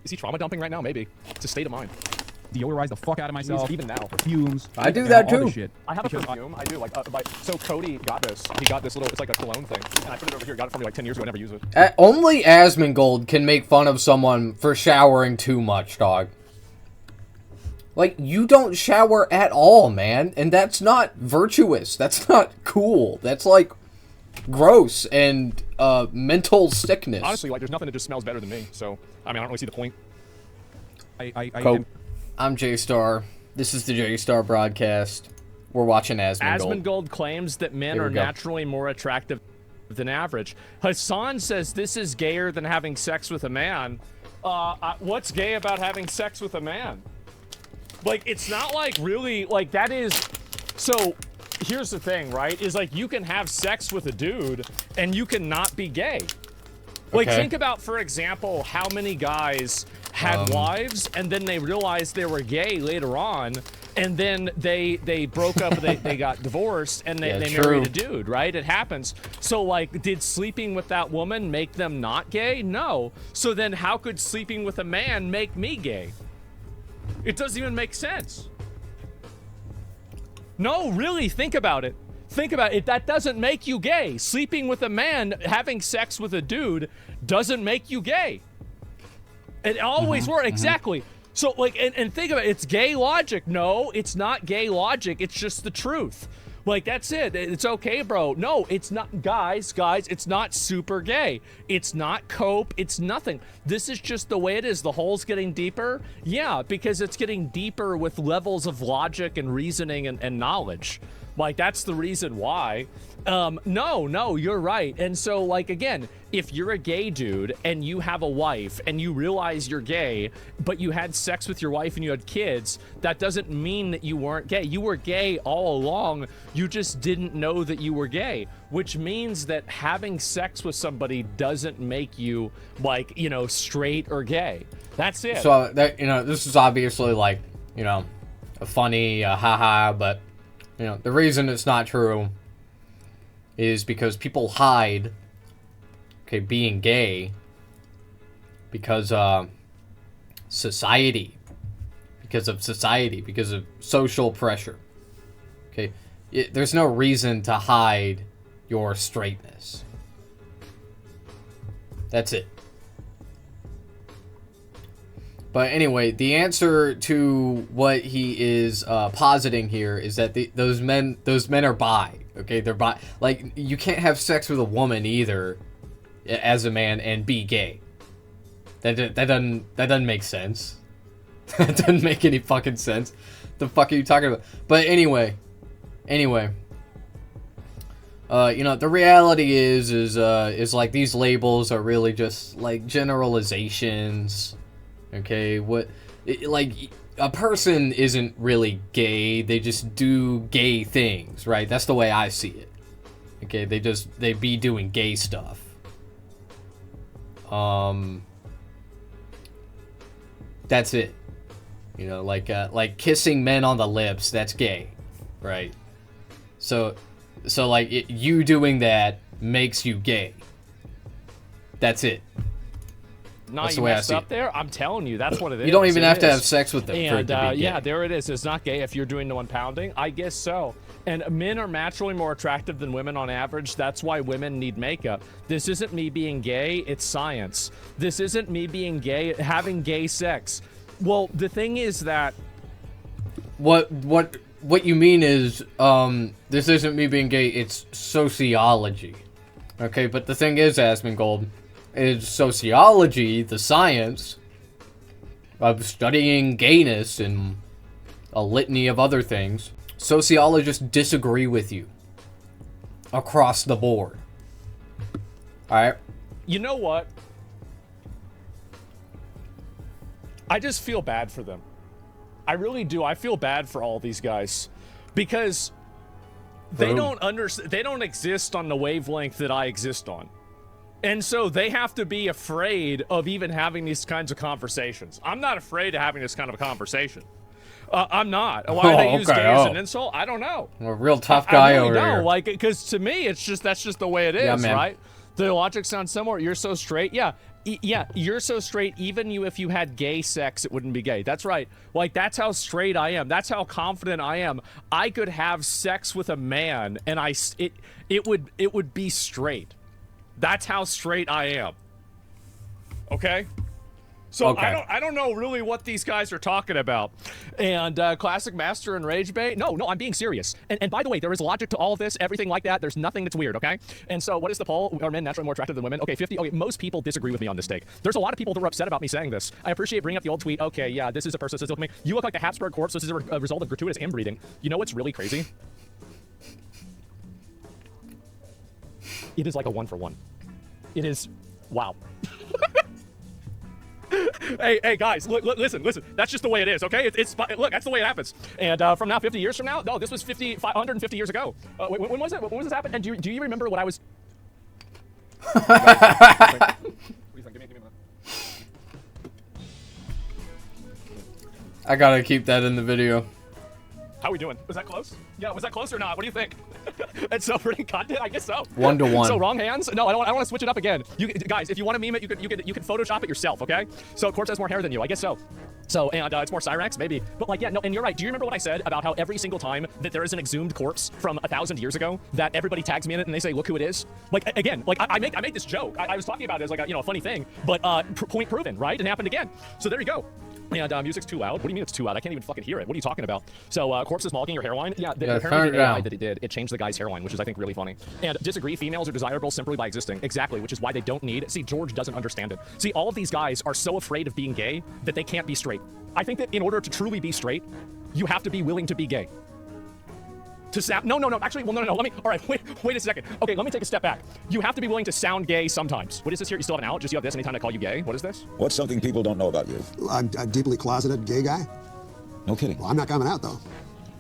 Is he trauma dumping right now? Maybe. It's a state of mind. Deodorize the fuck out of myself. Even now. Fumes. I do that all too. this shit. I have a perfume. I do. So Cody got this. He got this little, it's like a cologne thing. And I put it over here. Got it for me like 10 years ago. I never use it. Only Asmongold can make fun of someone for showering too much, dog. Like, you don't shower at all, man. And that's not virtuous. That's not cool. That's, like, gross and mental sickness. Honestly, like, there's nothing that just smells better than me. So, I mean, I don't really see the point. I'm J-Star. This is the J-Star broadcast. We're watching Asmongold. Asmongold claims that men are naturally more attractive than average. Hassan says this is gayer than having sex with a man. What's gay about having sex with a man? Like, it's not like really, like, that is... So, here's the thing, right? Is like, you can have sex with a dude, and you can not be gay. Like, think about, for example, how many guys had wives, and then they realized they were gay later on, and then they broke up, they got divorced, and they married a dude, right? It happens. So, like, did sleeping with that woman make them not gay? No. So then how could sleeping with a man make me gay? It doesn't even make sense. No, really, think about it. Think about it. That doesn't make you gay. Sleeping with a man, having sex with a dude, doesn't make you gay. It always works. Exactly. So, like, and think about it. It's gay logic. No, it's not gay logic. It's just the truth. Like, that's it. It's okay, bro. No, it's not. Guys, it's not super gay. It's not cope. It's nothing. This is just the way it is. The hole's getting deeper. Yeah, because it's getting deeper with levels of logic and reasoning and knowledge. Like, that's the reason why. No, you're right. And so, like, again, if you're a gay dude and you have a wife and you realize you're gay, but you had sex with your wife and you had kids, that doesn't mean that you weren't gay. You were gay all along. You just didn't know that you were gay, which means that having sex with somebody doesn't make you, like, you know, straight or gay. That's it. So, that, you know, this is obviously, like, you know, a funny haha, but... You know, the reason it's not true is because people hide, being gay because society, because of social pressure. Okay, there's no reason to hide your straightness. That's it. But anyway, the answer to what he is positing here is that those men are bi. Okay, they're bi. Like, you can't have sex with a woman either, as a man, and be gay. That doesn't make sense. That doesn't make any fucking sense. The fuck are you talking about? But anyway, you know, the reality is like these labels are really just like generalizations. Okay, like, a person isn't really gay, they just do gay things, right? That's the way I see it. Okay, they be doing gay stuff. That's it. You know, like kissing men on the lips, that's gay, right? So like, you doing that makes you gay. That's it. Not you messed up there. I'm telling you, that's what it is. You don't even have to have sex with them. And yeah, there it is. It's not gay if you're doing the one pounding. I guess so. And men are naturally more attractive than women on average. That's why women need makeup. This isn't me being gay. It's science. This isn't me being gay, having gay sex. Well, the thing is that what you mean is this isn't me being gay. It's sociology. Okay, but the thing is, Asmongold, is sociology, the science of studying gayness and a litany of other things. Sociologists disagree with you across the board. Alright? You know what? I just feel bad for them. I really do. I feel bad for all these guys because they don't exist on the wavelength that I exist on. And so they have to be afraid of even having these kinds of conversations. I'm not afraid of having this kind of a conversation. I'm not. Why do they use gay as an insult? I don't know. I'm a real tough guy I really over here. Like, because to me, that's just the way it is, right? The logic sounds similar. You're so straight. Yeah. Yeah, you're so straight. Even if you had gay sex, it wouldn't be gay. That's right. Like, that's how straight I am. That's how confident I am. I could have sex with a man, and it would be straight. That's how straight I am. Okay. So Okay. I don't know really what these guys are talking about. And Classic Master and Rage Bait. No, I'm being serious. And by the way, there is logic to all of this, everything like that. There's nothing that's weird, okay? And so what is the poll? Are men naturally more attractive than women? Okay, 50. Okay, most people disagree with me on this take. There's a lot of people that were upset about me saying this. I appreciate bringing up the old tweet. Okay, yeah, this is a person that says, look at me. You look like the Habsburg corpse. This is a result of gratuitous inbreeding. You know what's really crazy? It is like a 1-for-1. It is, wow. Hey, guys, look, listen. That's just the way it is, okay? Look, that's the way it happens. And from now, 50 years from now, no, this was 150 years ago. When was it? When was this happen? And do you remember what I was? What do you think? Give me a minute. I gotta keep that in the video. How are we doing? Was that close? Yeah, was that close or not? What do you think? And so for content, I guess so. 1-to-1. So wrong hands? No, I don't want to switch it up again. You guys, if you want to meme it, you can Photoshop it yourself, okay? So Corpse has more hair than you. I guess so. So, and it's more Cyrax, maybe. But like, yeah, no, and you're right. Do you remember what I said about how every single time that there is an exhumed corpse from 1,000 years ago, that everybody tags me in it and they say, look who it is? Like, again, like I make this joke. I was talking about it as like a funny thing, but point proven, right? It happened again. So there you go. And music's too loud. What do you mean it's too loud? I can't even fucking hear it. What are you talking about? So Corpse is mogging your hairline. Yeah, apparently the AI that it did, it changed the guy's hairline, which is I think really funny. And disagree, females are desirable simply by existing. Exactly, which is why they don't need. See, George doesn't understand it. See, all of these guys are so afraid of being gay that they can't be straight. I think that in order to truly be straight, you have to be willing to be gay. To sound no, actually, well, no. Let me. All right, wait a second. Okay, let me take a step back. You have to be willing to sound gay sometimes. What is this here? You still have an out? Just you have this anytime I call you gay? What is this? What's something people don't know about you? I'm a deeply closeted gay guy. No kidding. Well, I'm not coming out, though.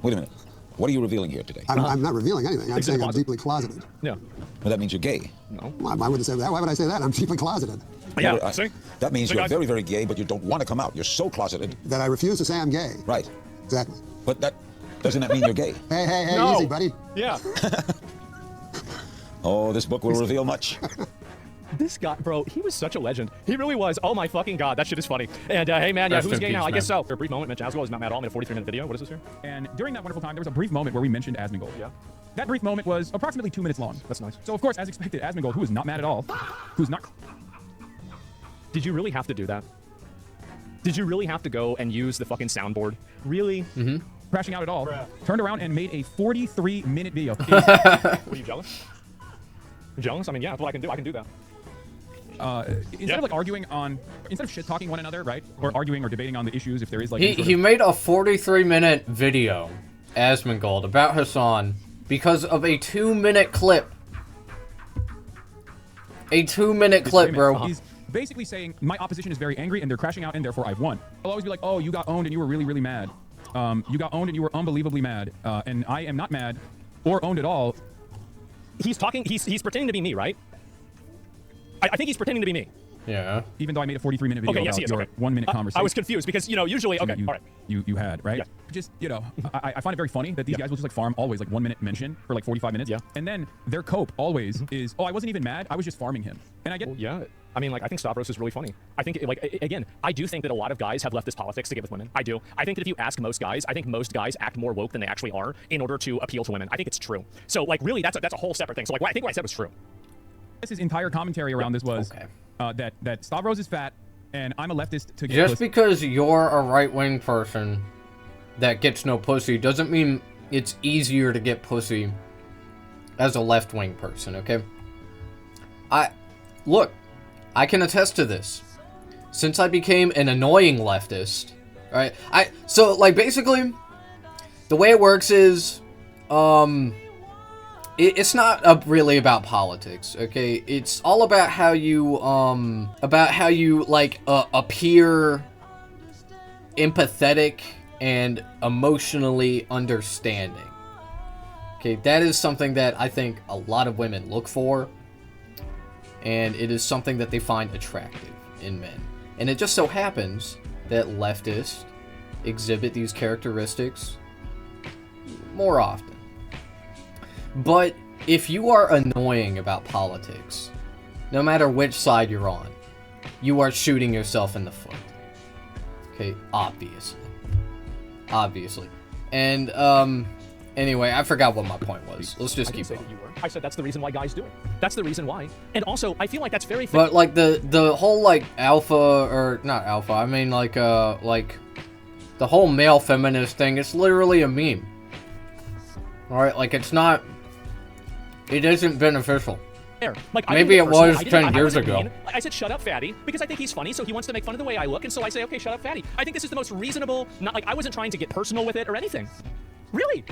Wait a minute. What are you revealing here today? I'm not revealing anything. I'm saying I'm deeply closeted. Yeah. Well, that means you're gay. No. Why would I say that? Why would I say that? I'm deeply closeted. Yeah. Well, See? That means See, you're guys? very, very gay, but you don't want to come out. You're so closeted. That I refuse to say I'm gay. Right. Exactly. But that doesn't that mean you're gay? Hey, No. easy, buddy. Yeah. Oh, this book will reveal much. This guy, bro, he was such a legend. He really was. Oh my fucking god, that shit is funny. And hey man, yeah, Rest who's in gay peace, now? I guess man. so. For a brief moment, Mitch Aswell is not mad at all. Made a 43-minute video. What is this here? And during that wonderful time, there was a brief moment where we mentioned Asmongold. Yeah. That brief moment was approximately 2 minutes long. That's nice. So of course, as expected, Asmongold, who is not mad at all, who's not Did you really have to do that? Did you really have to go and use the fucking soundboard? Really? crashing out at all, turned around and made a 43-minute video. What are you jealous? Jealous? I mean, yeah, that's what I can do. I can do that. Instead of like arguing on, instead of shit talking one another, right, or arguing or debating on the issues, if there is like he made a 43-minute video, Asmongold, about Hassan because of a 2-minute clip. A 2-minute clip, bro. He's basically saying my opposition is very angry and they're crashing out and therefore I've won. I'll always be like, oh, you got owned and you were really, really mad. You got owned and you were unbelievably mad. And I am not mad or owned at all. He's talking. He's pretending to be me, right? I think he's pretending to be me. Yeah. Even though I made a 43-minute video Okay, yes, about he is, your okay. 1-minute conversation. I was confused because, you know, usually, okay, you, all right. You had, right? Yeah. Just, you know, I find it very funny that these guys will just like farm always like 1-minute mention for like 45 minutes. Yeah. And then their cope always is, oh, I wasn't even mad. I was just farming him. And I get... Well, yeah. I mean, like, I think Stavros is really funny. I think, like, again, I do think that a lot of guys have leftist politics to get with women. I do. I think that if you ask most guys, I think most guys act more woke than they actually are in order to appeal to women. I think it's true. So, like, really, that's a whole separate thing. So, like, I think what I said was true. His entire commentary around this was Okay. that Stavros is fat and I'm a leftist to get Just pussy. because you're a right-wing person that gets no pussy doesn't mean it's easier to get pussy as a left-wing person, okay? Look, I can attest to this. Since I became an annoying leftist, right? So, like, basically, the way it works is, it's not really about politics, okay? It's all about how you, appear empathetic and emotionally understanding. Okay, that is something that I think a lot of women look for, and it is something that they find attractive in men. And it just so happens that leftists exhibit these characteristics more often. But if you are annoying about politics, no matter which side you're on, you are shooting yourself in the foot. Okay, obviously. Obviously. And, anyway, I forgot what my point was. Let's just I didn't keep say going. that you were. I said that's the reason why guys do it. That's the reason why. And also, I feel like that's very. But, like, the whole, like, alpha, or, not alpha, I mean, like, the whole male feminist thing, it's literally a meme. Alright, like, it's not, it isn't beneficial. Like, Maybe it personally, was 10 years wasn't ago. mean. I said shut up, fatty, because I think he's funny, so he wants to make fun of the way I look, and so I say, okay, shut up, fatty. I think this is the most reasonable. Not like I wasn't trying to get personal with it or anything. Really?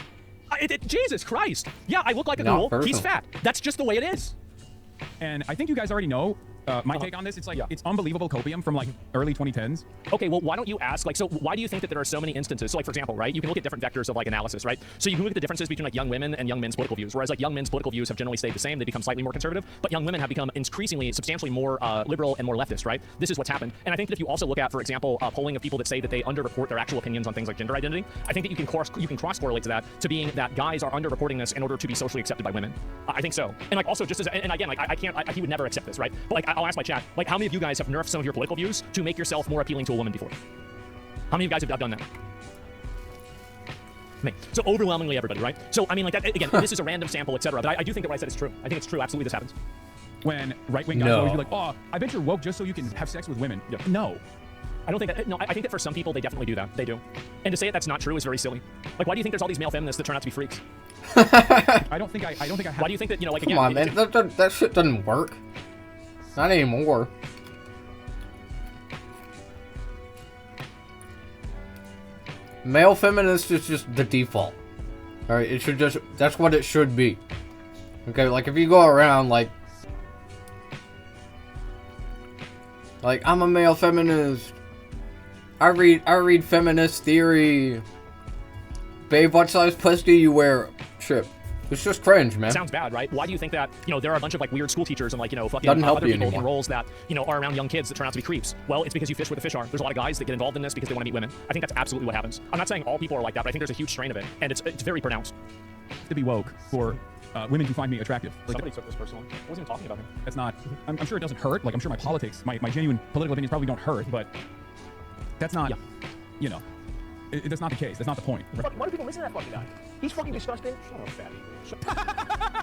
Jesus Christ. Yeah, I look like a Not ghoul. personal. He's fat. That's just the way it is. And I think you guys already know my take on this. It's like, it's unbelievable copium from like early 2010s. Okay, well, why don't you ask, like, so why do you think that there are so many instances? So, like, for example, right, you can look at different vectors of, like, analysis, right? So you can look at the differences between, like, young women and young men's political views, whereas, like, young men's political views have generally stayed the same. They become slightly more conservative, but young women have become increasingly, substantially more liberal and more leftist, right? This is what's happened. And I think that if you also look at, for example, polling of people that say that they underreport their actual opinions on things like gender identity, I think that you can cross-correlate to that, to being that guys are underreporting this in order to be socially accepted by women. I think so. And, like, also, just as, and again, like, he would never accept this, right? But, like, I'll ask my chat, like, how many of you guys have nerfed some of your political views to make yourself more appealing to a woman before? How many of you guys have done that? Me. So overwhelmingly everybody, right? So, I mean, like, that, again, this is a random sample, etc. But I do think that what I said is true. I think it's true. Absolutely, this happens. When right-wing guys No. always be like, oh, I bet you're woke just so you can have sex with women. Yeah. No. I don't think that. No, I think that for some people, they definitely do that. They do. And to say that's not true is very silly. Like, why do you think there's all these male feminists that turn out to be freaks? I don't think I have. Why do you think that, you know, like, Come again, on, man. That shit doesn't work. Not anymore. Male feminist is just the default. Alright, it should just, that's what it should be. Okay, like if you go around like I'm a male feminist. I read feminist theory. Babe, what size pussy do you wear? Shit. It's just cringe, man. sounds bad, right? Why do you think that, you know, there are a bunch of, like, weird school teachers and, like, you know, fucking Doesn't help other you people in anymore. roles that, you know, are around young kids that turn out to be creeps? Well, it's because you fish where the fish are. There's a lot of guys that get involved in this because they want to meet women. I think that's absolutely what happens. I'm not saying all people are like that, but I think there's a huge strain of it, and it's very pronounced. to be woke for women to find me attractive. Like, Somebody took this personally. I wasn't even talking about him. that's not. I'm sure it doesn't hurt. Like, I'm sure my politics, my genuine political opinions probably don't hurt, but that's not. Yeah. You know, that's not the case. That's not the point. Why do people listen to that fucking guy? He's fucking disgusting. Shut up, fatty.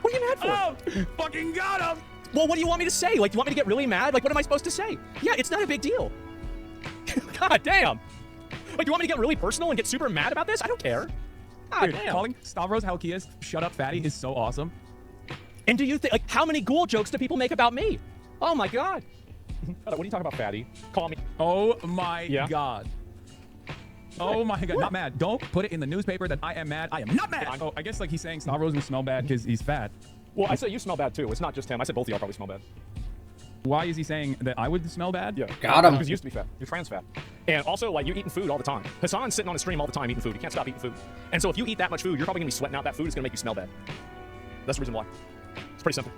What are you mad for? Oh, fucking got him! Well, what do you want me to say? Like, do you want me to get really mad? Like, what am I supposed to say? Yeah, it's not a big deal. God damn. Like, you want me to get really personal and get super mad about this? I don't care. God Dude, damn. calling Stavros Halkias "shut up, fatty" is so awesome. And do you think, like, how many ghoul jokes do people make about me? Oh my god. What are you talking about, fatty? Call me. Oh my Yeah. god. Oh my god, not mad. Don't put it in the newspaper that I am mad. I am not mad. I'm- Oh, I guess like he's saying Stavros will smell bad because he's fat. Well, I say you smell bad too. It's not just him. I said both of y'all probably smell bad. Why is he saying that I would smell bad? Yeah. Got him. Because you used to be fat. You're trans fat. And also, like, you're eating food all the time. Hassan's sitting on the stream all the time eating food. He can't stop eating food. And so if you eat that much food, you're probably going to be sweating out that food. It's going to make you smell bad. That's the reason why. It's pretty simple.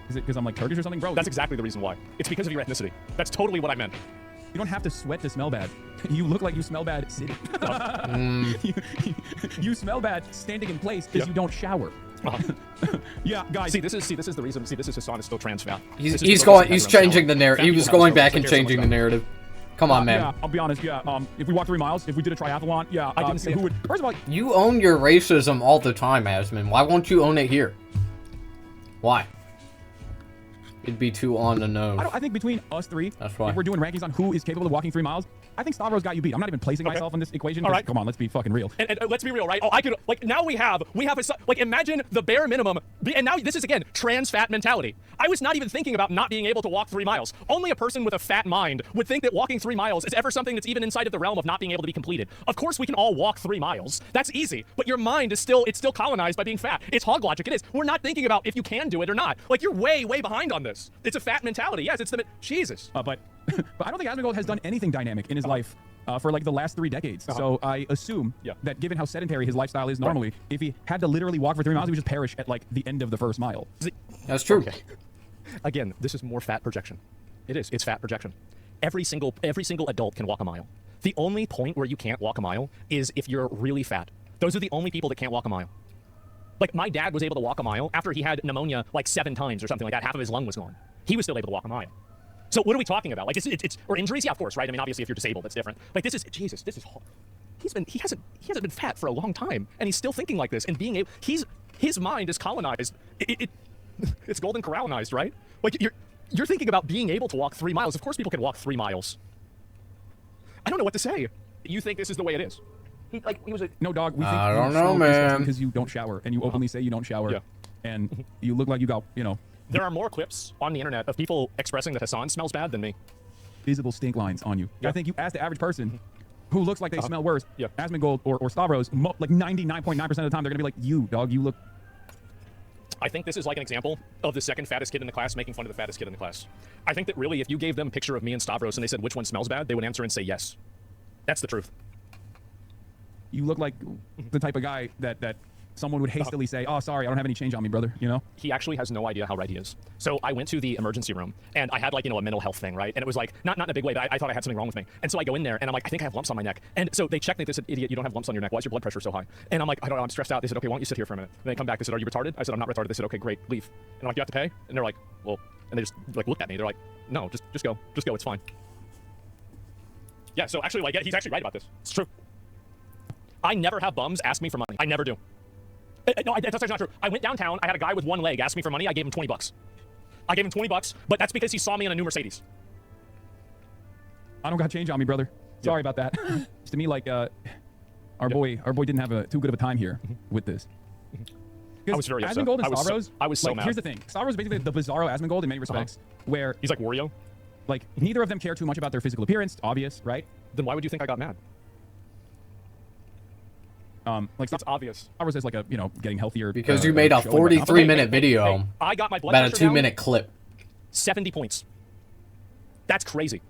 Is it because I'm like Turkish or something, bro? That's exactly the reason why. It's because of your ethnicity. That's totally what I meant. You don't have to sweat to smell bad. You look like you smell bad sitting. you smell bad standing in place because Yeah. you don't shower. Yeah, guys. See, this is the reason. See, this is Hassan is still trans fat. He's This is going. still He's background changing the sound. narrative. Fat He people was have going this back don't and care so much changing the about. narrative. Come on, man. Yeah, I'll be honest. Yeah, if we walk 3 miles, if we did a triathlon, yeah, I didn't say who it. would? First of all, You own your racism all the time, Asman. Why won't you own it here? Why? It'd be too on the nose. I think between us three, That's why. if we're doing rankings on who is capable of walking 3 miles, I think Stavros got you beat. I'm not even placing myself in this equation. All 'cause, right. Come on, let's be fucking real. And let's be real, right? Oh, I could, like, now we have a, like, imagine the bare minimum, and now this is, again, trans fat mentality. I was not even thinking about not being able to walk 3 miles. Only a person with a fat mind would think that walking 3 miles is ever something that's even inside of the realm of not being able to be completed. Of course, we can all walk 3 miles. That's easy. But your mind is still colonized by being fat. It's hog logic. It is. We're not thinking about if you can do it or not. Like, you're way, way behind on this. It's a fat mentality. Yes, it's the, Jesus. But I don't think Asmongold has done anything dynamic in his life for like the last 3 decades. So I assume Yeah. that given how sedentary his lifestyle is normally, if he had to literally walk for 3 miles, he would just perish at like the end of the first mile. That's true. Again, this is more fat projection. It is. It's fat projection. Every single adult can walk a mile. The only point where you can't walk a mile is if you're really fat. Those are the only people that can't walk a mile. Like, my dad was able to walk a mile after he had pneumonia like 7 times or something like that. Half of his lung was gone. He was still able to walk a mile. So what are we talking about? Like, it's or injuries? Yeah, of course, right? I mean, obviously, if you're disabled, that's different. Like, this is Jesus. This is hard. He hasn't been fat for a long time, and he's still thinking like this and being able. His mind is colonized. It's Golden Corralized, right? Like you're thinking about being able to walk 3 miles. Of course, people can walk 3 miles. I don't know what to say. You think this is the way it is? He was a No, dog. We think I you don't know, smell man. disgusting because you don't shower, and you openly say you don't shower, Yeah. and you look like you got, There are more clips on the internet of people expressing that Hassan smells bad than me. visible stink lines on you. Yeah. I think you ask the average person who looks like they smell worse, Yeah. Asmongold or Stavros, like 99.9% of the time, they're gonna be like, you, dog, you look. I think this is like an example of the second fattest kid in the class making fun of the fattest kid in the class. I think that really, if you gave them a picture of me and Stavros and they said which one smells bad, they would answer and say yes. That's the truth. You look like the type of guy that someone would hastily say, oh, sorry, I don't have any change on me, brother, He actually has no idea how right he is. So I went to the emergency room and I had like, a mental health thing, right? And it was like, not in a big way, but I thought I had something wrong with me. And so I go in there and I'm like, I think I have lumps on my neck. And so they checked me, they said, idiot, you don't have lumps on your neck. Why is your blood pressure so high? And I'm like, I don't know, I'm stressed out. They said, okay, why don't you sit here for a minute? And they come back, they said, are you retarded? I said, I'm not retarded. They said, okay, great, leave. And I'm like, you have to pay? And they're like, well, and they just like looked at me. They're like, no, just go, it's fine. Yeah, so actually, like, yeah, he's actually right about this. It's true. I never have bums ask me for money. I never do. No, that's actually not true. I went downtown. I had a guy with one leg ask me for money. I gave him $20. I gave him $20, but that's because he saw me in a new Mercedes. I don't got change on me, brother. Sorry about that. It's to me like our boy didn't have too good of a time here with this. I was very upset. Asmongold and I was so- Stavros, I was so like, mad. here's the thing. Stavros is basically the bizarro Asmongold in many respects, where He's like Wario. like neither of them care too much about their physical appearance, obvious, right? Then why would you think I got mad? Like It's obvious. Stavros is like a getting healthier Because you made a show and whatnot. 43-minute video I got my blood about a pressure down 2-minute clip. 70 points. That's crazy.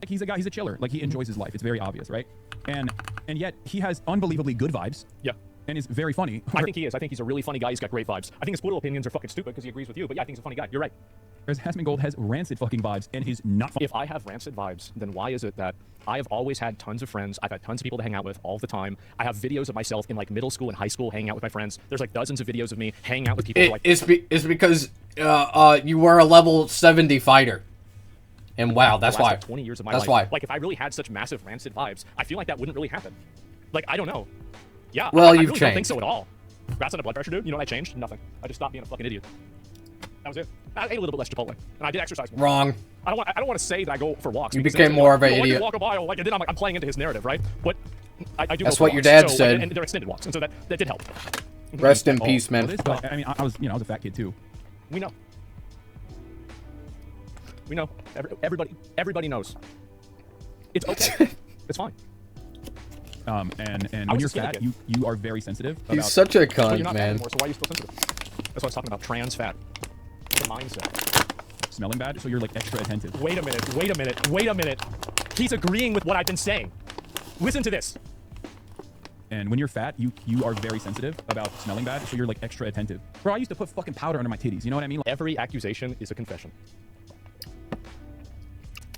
Like he's a guy, he's a chiller. Like he enjoys his life. It's very obvious, right? And yet he has unbelievably good vibes Yeah. and is very funny. I think he is. I think he's a really funny guy. He's got great vibes. I think his political opinions are fucking stupid because he agrees with you. But yeah, I think he's a funny guy. You're right. Whereas Asmongold has rancid fucking vibes and is not funny. If I have rancid vibes, then why is it that I have always had tons of friends? I've had tons of people to hang out with all the time. I have videos of myself in like middle school and high school hanging out with my friends. There's like dozens of videos of me hanging out with people. Who, like, It's because you were a level 70 fighter. And wow, that's the last, why. like, 20 years of my That's life. why. Like if I really had such massive rancid vibes, I feel like that wouldn't really happen. Like I don't know. Yeah. Well, I you've really don't think changed. so at all. Congrats on the blood pressure, dude. You know what I changed? Nothing. I just stopped being a fucking idiot. That was it. I ate a little bit less Chipotle, and I did exercise more. Wrong. I don't want to say that I go for walks. You because became then more it's like, of an "Oh, I can idiot." walk a mile. Like, and then I'm playing into his narrative, right? But I do. That's go for what your walks. dad So, said. and they're extended walks, and so that did help. Rest in Oh, peace, well, man. it is, but, I mean, I was I was a fat kid too. We know. We know. Everybody knows. It's okay. It's fine. And I when was you're a skinny fat, kid. you are very sensitive. He's about, such a But cunt, you're not fat man. anymore, so why are you still sensitive? That's what I was talking about. Trans fat. The mindset. smelling bad, so you're like extra attentive. Wait a minute. He's agreeing with what I've been saying. Listen to this. And when you're fat, you are very sensitive about smelling bad, so you're like extra attentive. Bro, I used to put fucking powder under my titties. You know what I mean? Like, Every accusation is a confession.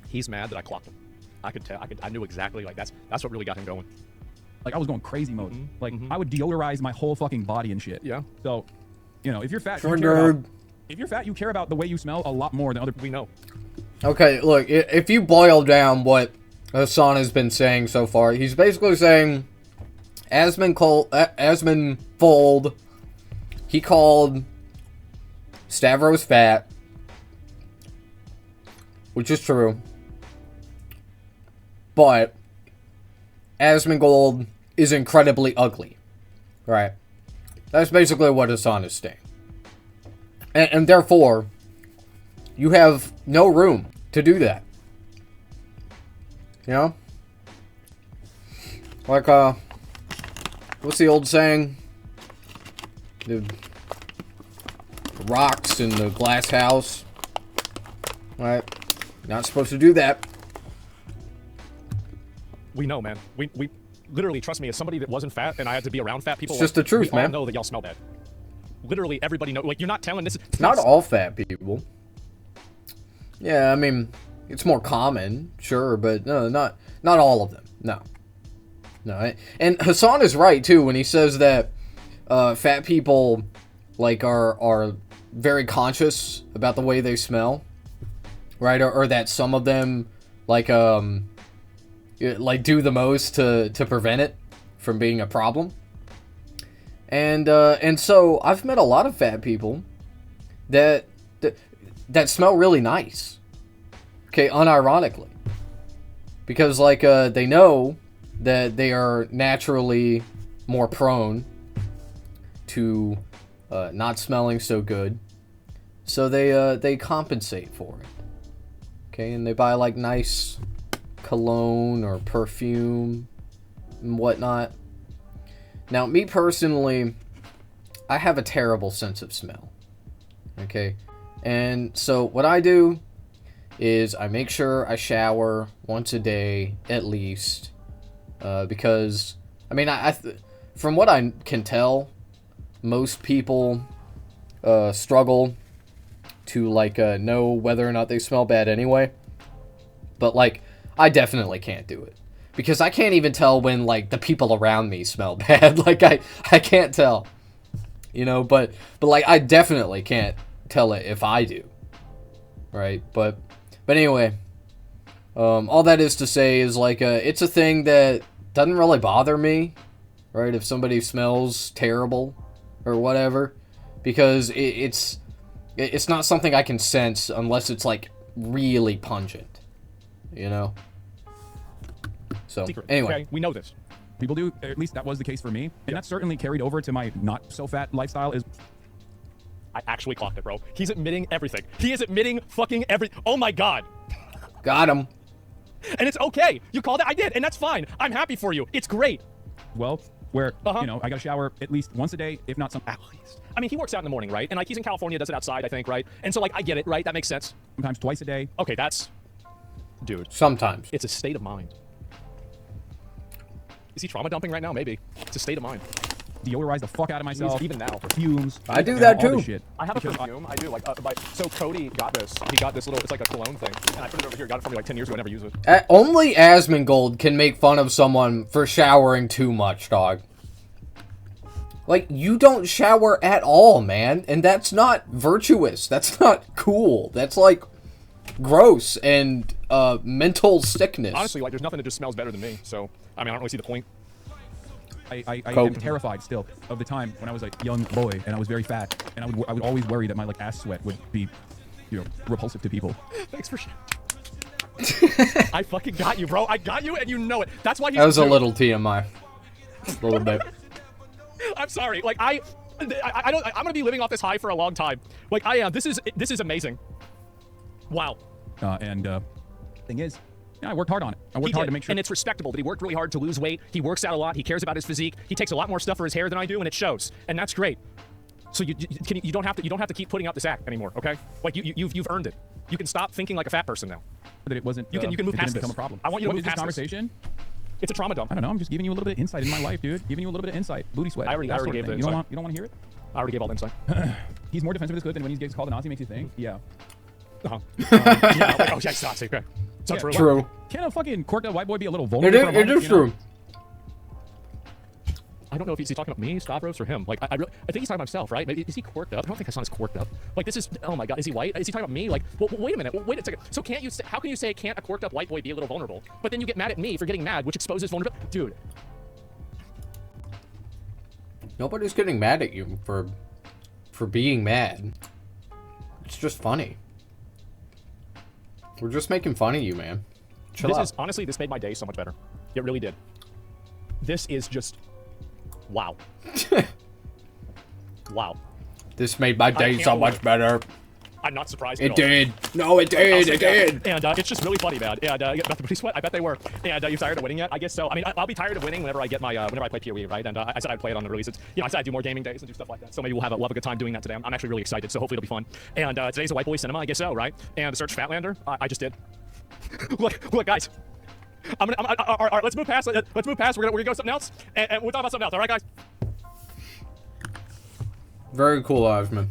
He's mad that I clocked him. I could tell. I knew exactly. Like that's what really got him going. I was going crazy mode. I would deodorize my whole fucking body and shit. Yeah. So, if you're fat, Sure, you care about, nerd. if you're fat, you care about the way you smell a lot more than other. We know. Okay, look, if you boil down what Hassan has been saying so far, he's basically saying Asmongold, he called Stavros fat, which is true, but Asmongold is incredibly ugly, right? That's basically what Hassan is saying. And therefore, you have no room to do that. You know? Like, what's the old saying? The rocks in the glass house. Right? Not supposed to do that. We know, man. We literally, trust me, as somebody that wasn't fat and I had to be around fat people. It's just the truth, we all man. know that y'all smell bad. Literally, everybody know. Like, you're not telling this. Not all fat people. Yeah, I mean, it's more common, sure, but no, not all of them. No. And Hassan is right too when he says that fat people are very conscious about the way they smell. right? Or that some of them like do the most to prevent it from being a problem. And so I've met a lot of fat people that smell really nice. Okay, unironically. Because like they know that they are naturally more prone to not smelling so good. So they compensate for it. Okay, and they buy like nice cologne or perfume and whatnot. Now, me personally, I have a terrible sense of smell. Okay, and so what I do is I make sure I shower once a day at least, because I mean, from what I can tell, most people struggle to like know whether or not they smell bad anyway. But like, I definitely can't do it because I can't even tell when like the people around me smell bad. Like I can't tell, you know. But like I definitely can't tell it if I do, right? But anyway, all that is to say is like it's a thing that doesn't really bother me, right? If somebody smells terrible or whatever, because it's not something I can sense unless it's like really pungent, you know. So Secret. anyway, Okay, we know this. People do, at least that was the case for me. And that's certainly carried over to my not so fat lifestyle is I actually clocked it, bro. He's admitting everything. He is admitting fucking every. Oh my god. got him. And it's okay. You called it. I did, and that's fine. I'm happy for you. It's great. well, where, Uh-huh. you know, I got to shower at least once a day, if not At least. I mean, he works out in the morning, right? And like he's in California, does it outside, I think, right? And so like I get it, right? That makes sense. sometimes twice a day. Okay, that's, dude. Sometimes. It's a state of mind. Is he trauma dumping right now? Maybe. It's a state of mind. Deodorize the fuck out of myself. Even now. Perfumes. I do you that know, all too. this shit. I have a Because perfume. I do. Like, so Cody got this. He got this little, it's like a cologne thing. And I put it over here. Got it from me like 10 years ago. I never use it. Only Asmongold can make fun of someone for showering too much, dog. Like, you don't shower at all, man. And that's not virtuous. That's not cool. That's, like, gross and mental sickness. Honestly, like, there's nothing that just smells better than me. So, I mean, I don't really see the point. I Coke. am terrified still of the time when I was a young boy and I was very fat and I would always worry that my like ass sweat would be, you know, repulsive to people. Thanks for I fucking got you, bro. I got you, and you know it. That's why he's That was a little TMI. A little bit. I'm sorry. Like I don't. I'm gonna be living off this high for a long time. Like I am. This is amazing. Wow. Thing is, yeah, I worked hard on it. I He worked hard did, to make sure. and it's respectable that he worked really hard to lose weight. He works out a lot. He cares about his physique. He takes a lot more stuff for his hair than I do, and it shows. And that's great. So you don't have to keep putting out this act anymore. Okay? Like you've earned it. You can stop thinking like a fat person now. that it wasn't. You can move it past didn't become this. a problem. I want you to What move is this past this. conversation? It's a trauma dump. I don't know. I'm just giving you a little bit of insight in my life, dude. Giving you a little bit of insight. Booty sweat. I already that sort of gave thing. the insight. You don't want to hear it? I already gave all the insight. He's more defensive of his good than when he gets called a Nazi makes you think. Yeah. Uh-huh. Yeah. Like, oh yeah, stop. Okay. So Yeah. true. True. Can a fucking quirked out white boy be a little It vulnerable for a is, moment? it is you know? true. I don't know if he's talking about me, Stavros, or him. Like, I think he's talking about himself, right? Maybe, is he quirked up? I don't think Hassan is quirked up. Like, this is, oh my god, is he white? Is he talking about me? Like, well, wait a minute, wait a second. So can't you say, how can you say can't a quirked up white boy be a little vulnerable? But then you get mad at me for getting mad, which exposes vulnerability. Dude, Nobody's getting mad at you for being mad. It's just funny. We're just making fun of you, man. Chill this out. is, honestly, this made my day so much better. It really did. This is just, wow. Wow. This made my day can't so believe much it. better. I'm not surprised at It all. did. No, it did. It did. And it's just really funny, man. And about the booty sweat, I bet they were. And you tired of winning yet? I guess so. I mean, I'll be tired of winning whenever I get my whenever I play PoE, right? And I said I'd play it on the release. It's, you know, I said I'd do more gaming days and do stuff like that. So maybe we'll have a good time doing that today. I'm actually really excited. So hopefully it'll be fun. And today's a White Boy Cinema, I guess so, right? And the search Fatlander, I just did. look, guys. All right, let's move past. Let's move past. We're gonna go to something else, and we'll talk about something else. All right, guys. Very cool, Osman.